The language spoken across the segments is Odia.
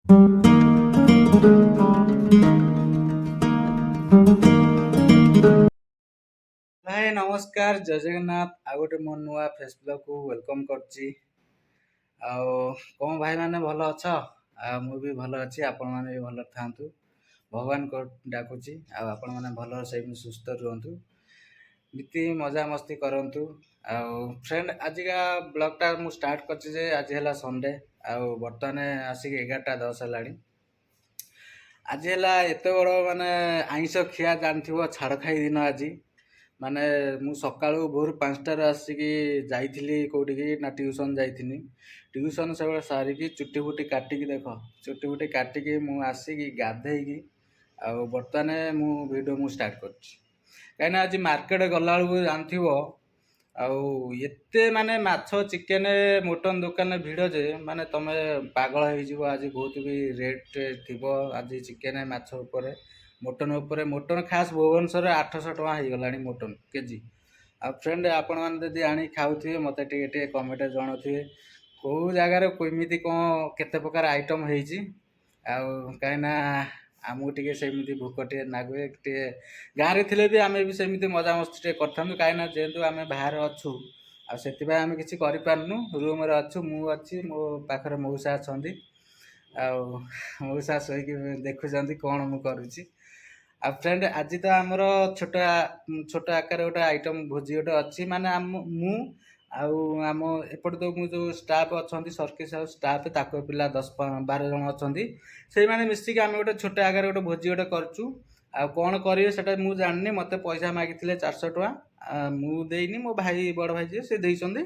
ଭାଇ ନମସ୍କାର, ଜୟ ଜଗନ୍ନାଥ। ଆଉ ଗୋଟେ ମୋ ନୂଆ ଫେସବୁକ୍ ୱେଲକମ୍ କରୁଛି। ଆଉ କଣ ଭାଇମାନେ ଭଲ ଅଛ? ଆଉ ମୁଁ ବି ଭଲ ଅଛି, ଆପଣମାନେ ବି ଭଲରେ ଥାଆନ୍ତୁ। ଭଗବାନଙ୍କୁ ଡାକୁଛି ଆଉ ଆପଣମାନେ ଭଲ ସେମିତି ସୁସ୍ଥ ରୁହନ୍ତୁ, ନୀତି ମଜାମସ୍ତି କରନ୍ତୁ। ଆଉ ଫ୍ରେଣ୍ଡ, ଆଜିକା ବ୍ଲଗ୍ଟା ମୁଁ ଷ୍ଟାର୍ଟ କରିଛି ଯେ ଆଜି ହେଲା ସଣ୍ଡେ, ଆଉ ବର୍ତ୍ତମାନ ଆସିକି 11ଟା 10 ହେଲାଣି। ଆଜି ହେଲା ଏତେ ବଡ଼ ମାନେ ଆଇଁଷ ଖିଆ ଜାଣିଥିବ, ଛାଡ଼ ଖାଇ ଦିନ ଆଜି। ମାନେ ମୁଁ ସକାଳୁ ଭୋର 5ଟାରୁ ଆସିକି ଯାଇଥିଲି କେଉଁଠିକି ନା ଟ୍ୟୁସନ୍ ଯାଇଥିଲି। ଟ୍ୟୁସନ୍ ସେବେଳେ ସାରିକି ଚୁଟି ଫୁଟି କାଟିକି ଚୁଟି ଫୁଟି କାଟିକି ମୁଁ ଆସିକି ଗାଧେଇକି ଆଉ ବର୍ତ୍ତମାନ ମୁଁ ଷ୍ଟାର୍ଟ କରିଛି। କାହିଁକିନା ଆଜି ମାର୍କେଟ ଗଲାବେଳକୁ ଜାଣିଥିବ, ଆଉ ଏତେ ମାନେ ମାଛ ଚିକେନ ମଟନ ଦୋକାନରେ ଭିଡ଼ ଯେ ମାନେ ତମେ ପାଗଳ ହେଇଯିବ। ଆଜି ବହୁତ ବି ରେଟ୍ ଥିବ ଆଜି ଚିକେନ ମାଛ ଉପରେ, ମଟନ ଉପରେ। ମଟନ ଖାସ୍ ଭୁବନେଶ୍ୱରରେ 800 ଟଙ୍କା ହେଇଗଲାଣି ମଟନ କେଜି। ଆଉ ଫ୍ରେଣ୍ଡ, ଆପଣମାନେ ଯଦି ଆଣି ଖାଉଥିବେ ମୋତେ ଟିକେ ଟିକେ କମେଣ୍ଟରେ ଜଣାଉଥିବେ କେଉଁ ଜାଗାରେ କେମିତି କ'ଣ କେତେ ପ୍ରକାର ଆଇଟମ୍ ହେଇଛି। ଆଉ କାହିଁକିନା ଆମକୁ ଟିକେ ସେମିତି ଭୋକ ଟିକେ ନାଗୁଏ। ଟିକେ ଗାଁରେ ଥିଲେ ବି ଆମେ ବି ସେମିତି ମଜାମସ୍ତି ଟିକେ କରିଥାନ୍ତୁ, କାହିଁକିନା ଯେହେତୁ ଆମେ ବାହାରେ ଅଛୁ ଆଉ ସେଥିପାଇଁ ଆମେ କିଛି କରିପାରୁନୁ। ରୁମ୍ରେ ଅଛୁ, ମୁଁ ଅଛି, ମୋ ପାଖରେ ମଉସା ଅଛନ୍ତି। ଆଉ ମଉସା ଶୋଇକି ଦେଖୁଛନ୍ତି କ'ଣ ମୁଁ କରୁଛି। ଆଉ ଫ୍ରେଣ୍ଡ, ଆଜି ତ ଆମର ଛୋଟ ଆକାରରେ ଗୋଟେ ଆଇଟମ୍ ଭୋଜି ଗୋଟେ ଅଛି। ମାନେ ମୁଁ ଆଉ ଆମ ଏପଟେ ତ ମୁଁ ଯେଉଁ ଷ୍ଟାଫ୍ ଅଛନ୍ତି, ସର୍କିସ୍ ହାଉସ୍ ଷ୍ଟାଫ୍, ତାଙ୍କ ପିଲା 10-12 ଜଣ ଅଛନ୍ତି। ସେଇମାନେ ମିଶିକି ଆମେ ଗୋଟେ ଛୋଟ ଆକାରରେ ଗୋଟେ ଭୋଜି ଗୋଟେ କରୁଛୁ। ଆଉ କ'ଣ କରିବେ ସେଟା ମୁଁ ଜାଣିନି। ମୋତେ ପଇସା ମାଗିଥିଲେ 400 ଟଙ୍କା, ମୁଁ ଦେଇନି, ମୋ ଭାଇ ବଡ଼ ଭାଇ ଯିଏ ସେ ଦେଇଛନ୍ତି।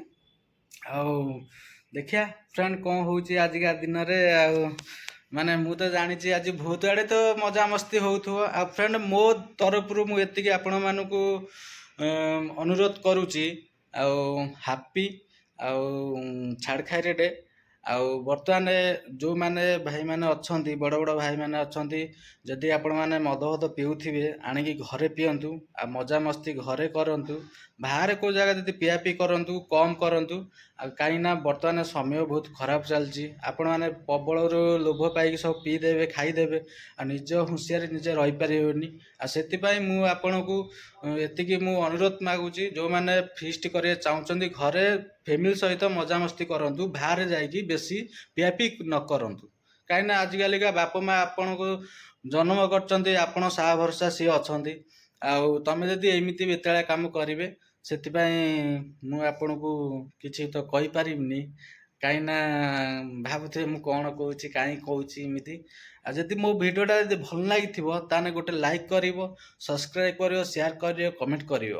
ଆଉ ଦେଖିଆ ଫ୍ରେଣ୍ଡ କ'ଣ ହେଉଛି ଆଜିକା ଦିନରେ। ଆଉ ମାନେ ମୁଁ ତ ଜାଣିଛି ଆଜି ବହୁତ ଆଡ଼େ ତ ମଜାମସ୍ତି ହେଉଥିବ। ଆଉ ଫ୍ରେଣ୍ଡ, ମୋ ତରଫରୁ ମୁଁ ଏତିକି ଆପଣମାନଙ୍କୁ ଅନୁରୋଧ କରୁଛି, ଆଉ ହାପି ଆଉ ଛାଡ଼ଖାଇରେ ଡେ। ଆଉ ବର୍ତ୍ତମାନ ଯେଉଁମାନେ ଭାଇମାନେ ଅଛନ୍ତି, ବଡ଼ ବଡ଼ ଭାଇମାନେ ଅଛନ୍ତି, ଯଦି ଆପଣମାନେ ମଦ ପିଉଥିବେ ଆଣିକି ଘରେ ପିଅନ୍ତୁ, ଆଉ ମଜାମସ୍ତି ଘରେ କରନ୍ତୁ। ବାହାରେ କେଉଁ ଜାଗା ଯଦି ପିଆପିଇ କରନ୍ତୁ, କମ୍ କରନ୍ତୁ। ଆଉ କାହିଁକିନା ବର୍ତ୍ତମାନ ସମୟ ବହୁତ ଖରାପ ଚାଲିଛି। ଆପଣମାନେ ପ୍ରବଳରୁ ଲୋଭ ପାଇକି ସବୁ ପିଇଦେବେ, ଖାଇଦେବେ, ଆଉ ନିଜ ହୁସିଆରେ ନିଜେ ରହିପାରିବେନି। ଆଉ ସେଥିପାଇଁ ମୁଁ ଆପଣଙ୍କୁ ଏତିକି ମୁଁ ଅନୁରୋଧ ମାଗୁଛି, ଯେଉଁମାନେ ଫିଷ୍ଟ କରିବାକୁ ଚାହୁଁଛନ୍ତି ଘରେ ଫ୍ୟାମିଲି ସହିତ ମଜାମସ୍ତି କରନ୍ତୁ, ବାହାରେ ଯାଇକି ବେଶୀ ପିଆପିଇ ନ କରନ୍ତୁ। କାହିଁକିନା ଆଜିକାଲିକା ବାପା ମା' ଆପଣଙ୍କୁ ଜନ୍ମ କରିଛନ୍ତି, ଆପଣ ସାହା ଭରସା ସିଏ ଅଛନ୍ତି। ଆଉ ତମେ ଯଦି ଏମିତି ବେତାଳିଆ କାମ କରିବେ, ସେଥିପାଇଁ ମୁଁ ଆପଣଙ୍କୁ କିଛି ତ କହିପାରିବିନି। କାହିଁକିନା ଭାବୁଥିବେ ମୁଁ କ'ଣ କହୁଛି, କାହିଁ କହୁଛି ଏମିତି। ଆଉ ଯଦି ମୋ ଭିଡ଼ିଓଟା ଯଦି ଭଲ ଲାଗିଥିବ ତାହେଲେ ଗୋଟେ ଲାଇକ୍ କରିବ, ସବସ୍କ୍ରାଇବ୍ କରିବ, ସେୟାର କରିବ, କମେଣ୍ଟ କରିବ।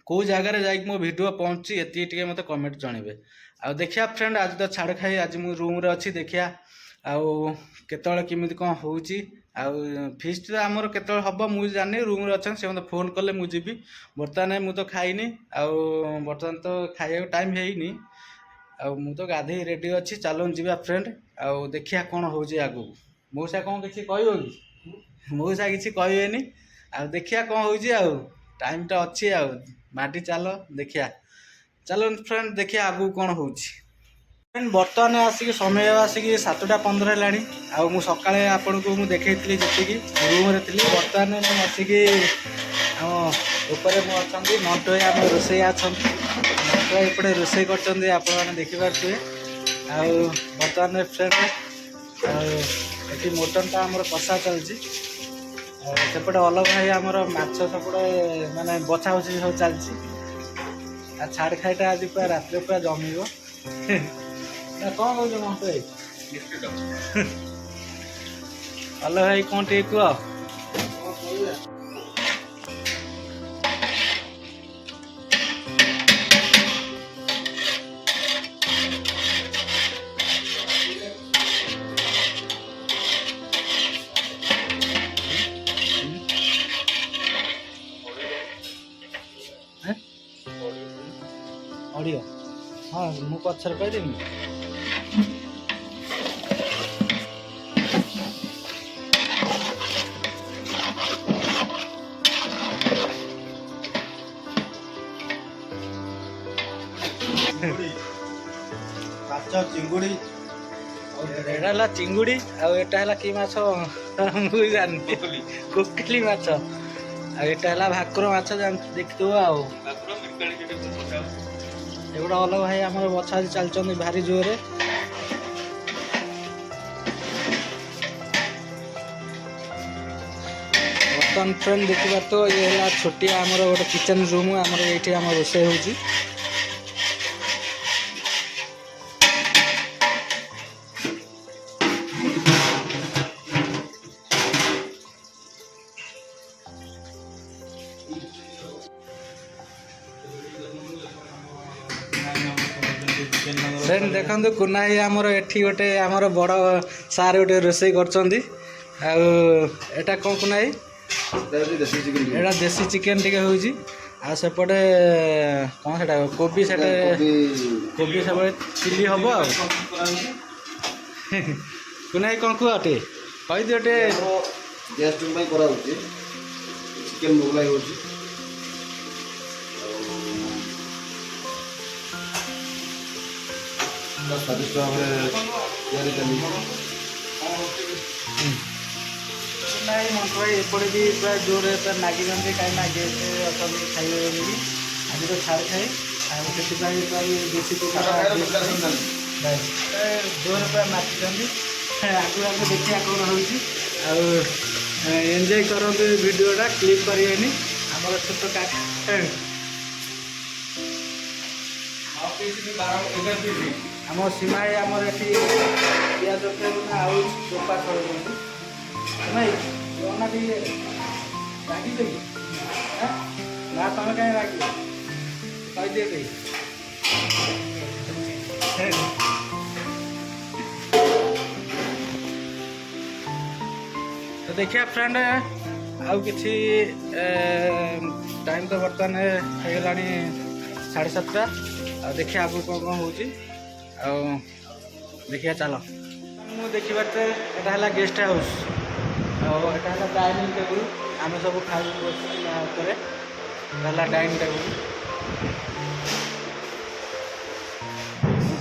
କେଉଁ ଜାଗାରେ ଯାଇକି ମୋ ଭିଡ଼ିଓ ପହଞ୍ଚୁଛି ଏତିକି ଟିକେ ମୋତେ କମେଣ୍ଟ ଜଣେଇବେ। ଆଉ ଦେଖିବା ଫ୍ରେଣ୍ଡ, ଆଜି ତ ଛାଡ଼ ଖାଇ, ଆଜି ମୁଁ ରୁମ୍ରେ ଅଛି। ଦେଖିବା ଆଉ କେତେବେଳେ କେମିତି କ'ଣ ହେଉଛି। ଆଉ ଫିଷ୍ଟ ତ ଆମର କେତେବେଳେ ହେବ ମୁଁ ଜାଣିନି, ରୁମ୍ରେ ଅଛନ୍ତି, ସେ ମୋତେ ଫୋନ୍ କଲେ ମୁଁ ଯିବି। ବର୍ତ୍ତମାନ ମୁଁ ତ ଖାଇନି, ଆଉ ବର୍ତ୍ତମାନ ତ ଖାଇବାକୁ ଟାଇମ୍ ହେଇନି। ଆଉ ମୁଁ ତ ଗାଧେଇ ରେଡ଼ି ଅଛି, ଚାଲନ୍ତୁ ଯିବା ଫ୍ରେଣ୍ଡ। ଆଉ ଦେଖିବା କ'ଣ ହେଉଛି ଆଗକୁ। ମଉସା କ'ଣ କିଛି କହିବ କି? ମଉସା କିଛି କହିବେନି। ଆଉ ଦେଖିବା କ'ଣ ହେଉଛି। ଆଉ ଟାଇମ୍ଟା ଅଛି, ଆଉ ମାଟି ଚାଲ ଦେଖିବା। ଚାଲନ୍ତୁ ଫ୍ରେଣ୍ଡ, ଦେଖିବା ଆଗକୁ କ'ଣ ହେଉଛି। ବର୍ତ୍ତମାନ ଆସିକି ସମୟ ଆସିକି 7ଟା 15 ହେଲାଣି। ଆଉ ମୁଁ ସକାଳେ ଆପଣଙ୍କୁ ମୁଁ ଦେଖେଇଥିଲି ଯେତିକି ରୁମ୍ରେ ଥିଲି। ବର୍ତ୍ତମାନ ମୁଁ ଆସିକି ଆମ ଉପରେ ମୁଁ ଅଛନ୍ତି, ମଣ୍ଟୁ ଭାଇ ଆମ ରୋଷେଇଆ ଅଛନ୍ତି। ମଣ୍ଟୁ ଭାଇ ଏପଟେ ରୋଷେଇ କରୁଛନ୍ତି, ଆପଣମାନେ ଦେଖିପାରୁଥିବେ। ଆଉ ବର୍ତ୍ତମାନ ଫ୍ରେଣ୍ଡ, ଆଉ ଏଠି ମଟନଟା ଆମର କଷା ଚାଲିଛି। ଆଉ ସେପଟେ ଅଲଗା ଭାଇ ଆମର ମାଛ ସେପଟେ ମାନେ ବଛା ବଛି ସବୁ ଚାଲିଛି। ଆଉ ଛାଡ଼ ଖାଇଟା ଆଜି ପୁରା ରାତିରେ ପୁରା ଜମିବ। ନା କ'ଣ କହୁଛ ମଣ୍ଟୁ ଭାଇ? ଅଲଗା ଭାଇ କ'ଣ ଟିକେ କୁହ। ଅଡ଼ିଓ ହଁ, ମୁଁ ପଛରେ କହିଦେବି। ମାଛ ଚିଙ୍ଗୁଡ଼ି ଆଉ ଏଇଟା ହେଲା ଚିଙ୍ଗୁଡ଼ି ଆଉ ଏଟା ହେଲା କି ମାଛ ମୁଁ ଜାଣିନି କୋକିଲି ମାଛ ଆଉ ଏଟା ହେଲା ଭାକୁର ମାଛ ଦେଖିଥିବ ଆଉ ଏଗୁଡ଼ା ଅଲଗା ଭାଇ ଆମର ବଛା ଆଜି ଚାଲିଛନ୍ତି ଭାରି ଜୋରରେ। ବର୍ତ୍ତମାନ ଫ୍ରେଣ୍ଡ ଦେଖିପାରୁଥିବ ଇଏ ହେଲା ଛୋଟିଆ ଆମର ଗୋଟେ କିଚେନ୍ ରୁମ୍ ଆମର ଏଇଠି ଆମର ରୋଷେଇ ହେଉଛି। ଫ୍ରେଣ୍ଡ ଦେଖନ୍ତୁ କୁନା ଭାଇ ଆମର ଏଠି ଗୋଟେ ଆମର ବଡ଼ ସାର୍ ଗୋଟେ ରୋଷେଇ କରୁଛନ୍ତି। ଆଉ ଏଟା କ'ଣ କୁନା ଭାଇ? ଏଇଟା ଦେଶୀ ଚିକେନ୍ ଟିକେ ହେଉଛି ଆଉ ସେପଟେ କ'ଣ ସେଟା କୋବି ସେଟା କୋବି ସେପଟେ ଚିଲି ହେବ ଆଉ କୁନା ଭାଇ କ'ଣ କୁହ ଟିକେ କହିଦିଅ ଟିକେ। ଗେଷ୍ଟ ପାଇଁ କରାହେଉଛି ଚିକେନ୍ ମୋଗলাই ହେଉଛି ସ୍ୱାଦିଷ୍ଟ ଭାବରେ ତିଆରି ଚାଲିଛି। ନାଇଁ ମଣ୍ଟୁ ଭାଇ ଏପଟେ ବି ପୁରା ଜୋରରେ ପୁରା ଲାଗିଛନ୍ତି କାହିଁକିନା ଗେଷ୍ଟ ଅଛନ୍ତି ଖାଇବେ ବୋଲିକି ଆଜି ତ ଛାଡ଼ି ଥାଏ ଆଉ ସେଥିପାଇଁ ପୁରା ବେଶୀ ଜୋରରେ ପୁରା ନାଚିଛନ୍ତି। ଆଗରୁ ଆଗକୁ ଦେଖିବା କ'ଣ ହେଉଛି ଆଉ ଏନ୍ଜୟ କରନ୍ତୁ ଭିଡ଼ିଓଟା କ୍ଲିପ୍ କରିବେନି ଆମର ଛୋଟ ଆମ ସୀମାଇ ଆମର ଏଠି ପିଆଜ ଆଉ ଚୋପା ଛଡ଼ଉଛନ୍ତି। ଭାଇ ନା ଟିକେ ରାଗିଛ କି ନା ତମେ କାହିଁ ରାଗିବ କହିଦିଏ ଟିକେ। ତ ଦେଖିବା ଫ୍ରେଣ୍ଡ ଆଉ କିଛି ଟାଇମ୍ ତ ବର୍ତ୍ତମାନ ହେଇଗଲାଣି 7:30 ଆଉ ଦେଖିବା ଆଗକୁ କ'ଣ କ'ଣ ହେଉଛି ଆଉ ଦେଖିବା ଚାଲ। ମୁଁ ଦେଖିବାରେ ଏଇଟା ହେଲା ଗେଷ୍ଟ ହାଉସ୍ ଆଉ ଏଇଟା ହେଲା ଡାଇନିଂ ଟେବୁଲ୍ ଆମେ ସବୁ ଖାଇବୁ ବସିକି ତା ଉପରେ ହେଲା ଡାଇନିଂ ଟେବୁଲ୍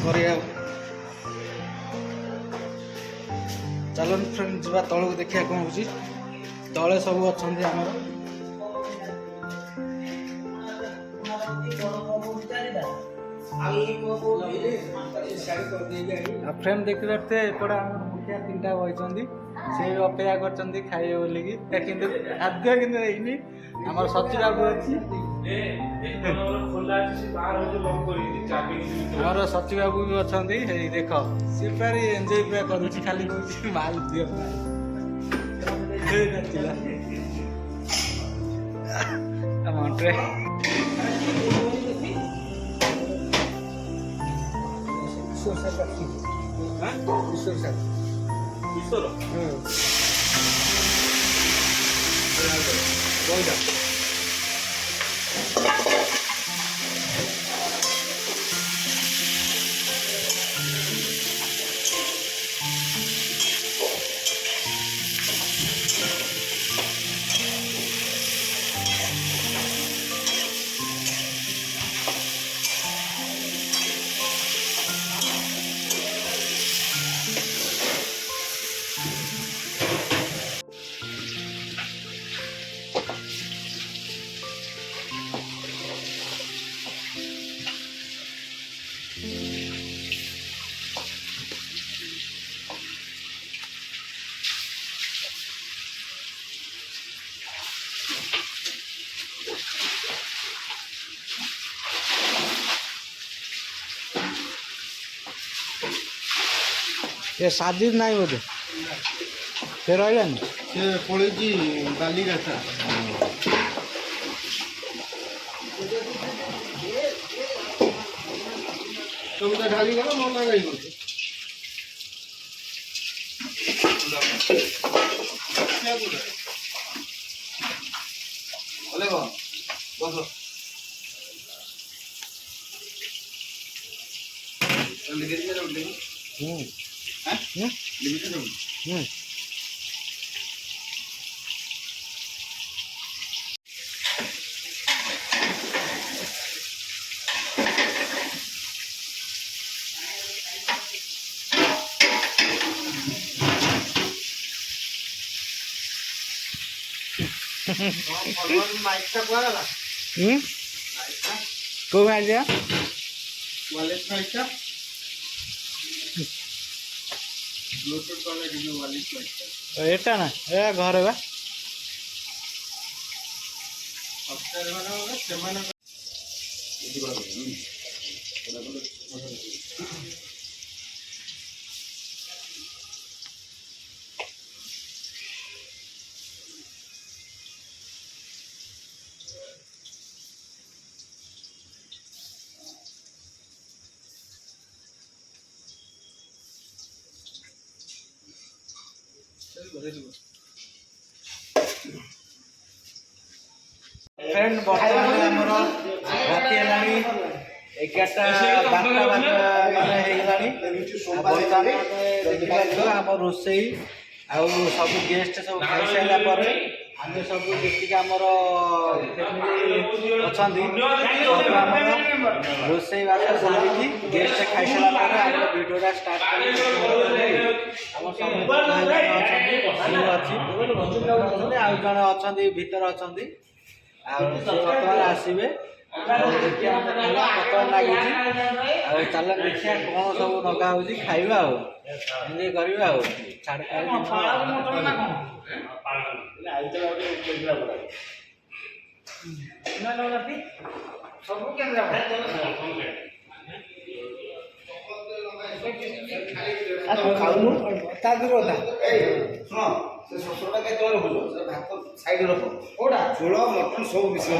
କରିବା। ଚାଲନ୍ତୁ ଫ୍ରେଣ୍ଡ ଯିବା ତଳକୁ ଦେଖିବା କ'ଣ ହେଉଛି। ତଳେ ସବୁ ଅଛନ୍ତି ଆମର ଫ୍ରେଣ୍ଡ ଦେଖିପାରୁଥିବେ ଏପଟେ ଆମର ମୁଖିଆ 3ଟା ବହିଛନ୍ତି ସେ ଅପେକ୍ଷା କରିଛନ୍ତି ଖାଇବେ ବୋଲିକି କିନ୍ତୁ ଖାଦ୍ୟ କିନ୍ତୁ ହେଇନି। ଆମର ସଚିବ ବାବୁ ଅଛି ଆମର ସଚିବ ବାବୁ ବି ଅଛନ୍ତି ହେଇ ଦେଖ ସେ ପୁରା ଏନ୍ଜୟ ପୁରା କରୁଛି ଖାଲି କହୁଛି ମାଲ ଦିଅ ମଣ୍ଟରେ ଏ ସାଜିଦ ନାହିଁ ବୋଧେ ସେ ରହିଲାନି ସେ ପଳେଇଛି ବାଲିଗାଟା ତମେ ଢାଳିଗଲ ମୋ ଲଗାଇ କରୁଛ ବସ ମାଇକଟା କୁଆଗଲା? କୋଉ ଆଇଡ଼ିଆ? ୱାଲେଟ୍ ମାଇକଟା ବ୍ଲୁଟୁଥ୍ କନେକ୍ଟ ଯୋଉ ୱାଲେଟ୍ ମାଇକଟା ଏଟା ନା ଏ ଘରେ ବା ସେମାନେ फ्रेंड बर्तमान आमर राति हेलानी 11टा 12टा ହେଇଗଲାଣି ବର୍ତ୍ତମାନ ଆମ ରୋଷେଇ ଆଉ ସବୁ ଗେଷ୍ଟ ସବୁ ଖାଇସାରିଲା ପରେ ଆମେ ସବୁ ଯେତିକି ଆମର ଫ୍ୟାମିଲି ଅଛନ୍ତି ସବୁ ଆମର ରୋଷେଇ ବାସ ସାରିକି ଗେଷ୍ଟ ଖାଇସାରିଲା ପରେ ଆମର ଭିଡ଼ିଓଟା ଷ୍ଟାର୍ଟ କରିବୁ। ଆମ ସମସ୍ତ ଭାଇମାନେ ଅଛନ୍ତି ଆଉ ଜଣେ ଅଛନ୍ତି ଭିତରେ ଅଛନ୍ତି ଆଉ ସେ ବର୍ତ୍ତମାନ ଆସିବେ ଦେଖିବା ବର୍ତ୍ତମାନ ଲାଗିଛି ଆଉ ଚାଲ ଦେଖିବା କ'ଣ ସବୁ ନଗା ହେଉଛି ଖାଇବା ଆଉ ଏନ୍ଜୟ କରିବା ଆଉ ଛାଡ଼ ସବୁ ଖାଉନୁ ତା ଦୂର ଶୁଣ ସେ ଶଶୁରଟା କେତେବେଳେ ରଖୁଛ ଭାତ ସାଇଡ୍ ରଖ କୋଉଟା ଝୋଳ ମଟନ ସବୁ ମିଶିବ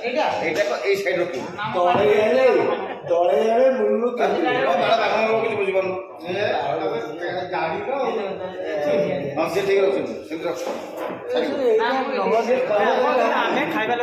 ଏଇଟା ଏଇ ସାଇଡ୍ ରଖ ଦଳେ ମୁଲୁ କିଛି ବୁଝିପାରୁନୁ ହଁ ସେ ଠିକ ରଖୁଛନ୍ତି ସେମିତି ରଖ ଆମେ ଖାଇବା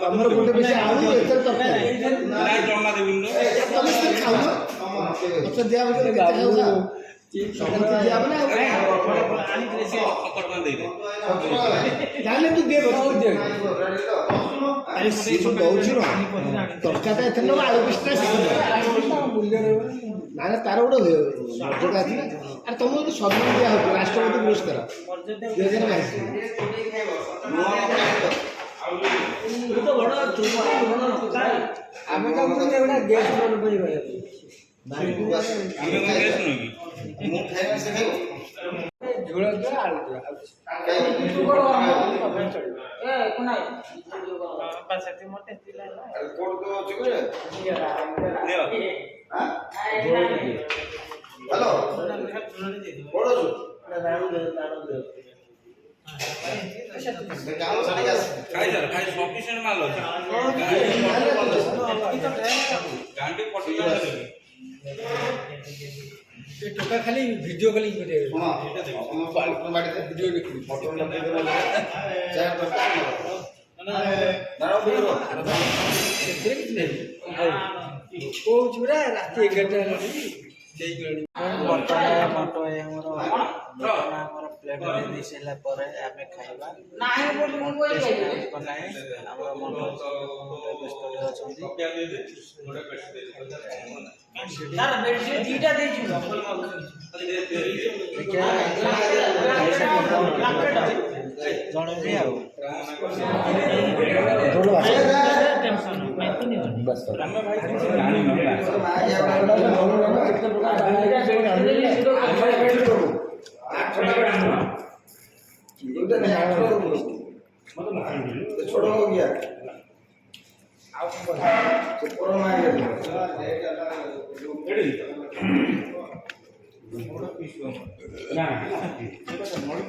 ତମର ଗୋଟେ ବେଶୀ ଆଳୁ ଏଥର ତରକାରୀ ଜାଣିଲେ ତୁ ଦିଏ ଆରେ ସିଏ ଯୋଉ ଦଉଛି ନା ତରକାରୀଟା ଏଥର ନେବ ଆଳୁ ପିସଟା ନା ତାର ଗୋଟେ ମର୍ଯ୍ୟାଦା ଅଛି ନା ଆରେ ତମକୁ ଗୋଟେ ସମ୍ମାନ ଦିଆ ହଉଛି ରାଷ୍ଟ୍ରପତି ପୁରସ୍କାର 2022 ଆମେ ତ ଗେଷ୍ଟ ଝୋଳ ଆଳୁ ହ୍ୟାଲୋ ସଫିସିଏଣ୍ଟ ମାଲ ଅଛି ଟୋକା ଖାଲି ଭିଡ଼ିଓ କଲିଂ କରିବାକୁ କହୁଛୁ ପୁରା ରାତି 11ଟା ହେଲାଣି ବର୍ତ୍ତମାନ ମଟୋ ଆମର ପ୍ଲେଟ୍ ଦେଇ ସାରିଲା ପରେ ଆମେ ଖାଇବା ଆମର ମଟୋ ବ୍ୟସ୍ତରେ ଅଛନ୍ତି ଜଣେଇବି ଆଉ छोड़ो हो गया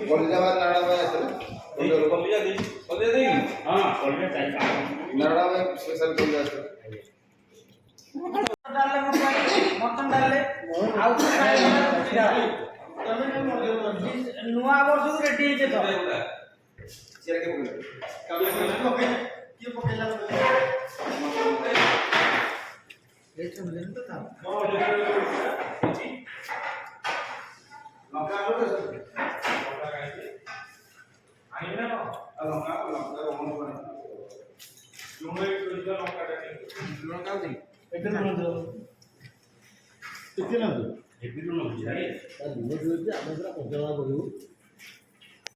କଲିଜାବାଦ ନାରାୟଣ ଭାଇ ଆସିଥିଲେ ନାରାୟଣ ଭାଇ ସ୍ପେଶାଲ କଲିଜା ଆସିଥିଲେ ମଟନ ଡାଲେ ଆଉ ନୂଆ ବର୍ଷକୁ ରେଡି ହେଇଛେ ତ କେତେ ନା